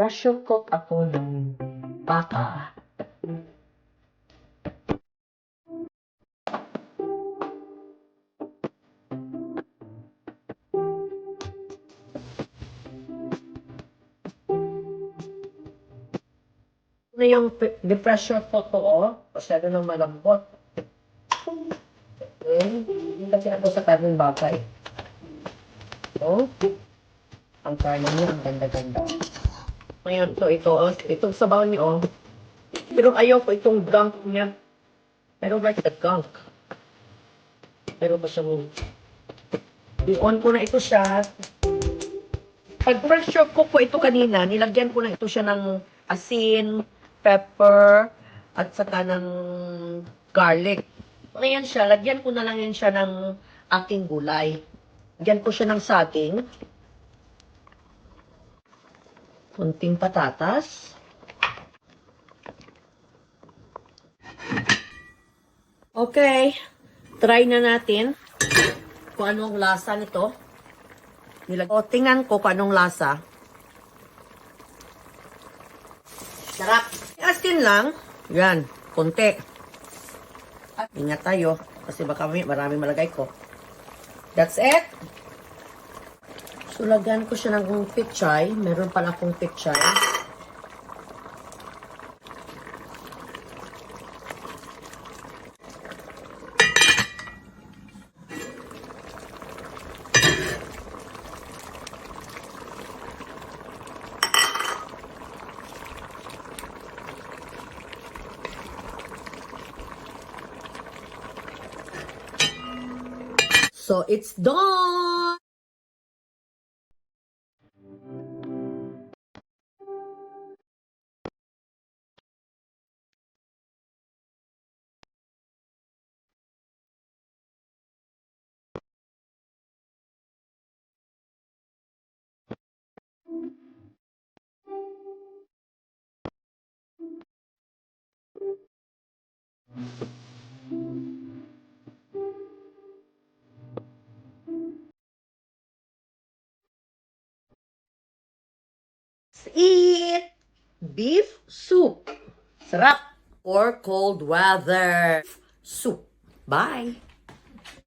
Pressure cook ako ng baka. Ano yung pressure cook ko, oh? Masyado nang malambot. Hindi kasi ako sa karning bagay. Oh, ang karne niya, ang ganda-ganda. Ngayon, itong sabaw niya, oh. Pero ayoko itong gunk niya. I don't like the gunk. Pero basta mo, i-on ko na ito siya. Pag pressure cook ko ito kanina, nilagyan ko na ito siya ng asin, pepper, at saka ng garlic. Ngayon siya, lagyan ko na lang yan siya ng aking gulay. Lagyan ko siya ng saging. Kunting patatas. Okay, try na natin kung anong lasa nito. Tingnan ko kung anong lasa. Sarap. Asin lang. Yan, konti. Ingat tayo kasi baka marami malagay ko. That's it. So, lagyan ko siya ng pichay. Meron pala akong pichay. So, it's done! Let's eat beef soup. Sarap. Or cold weather soup. Bye.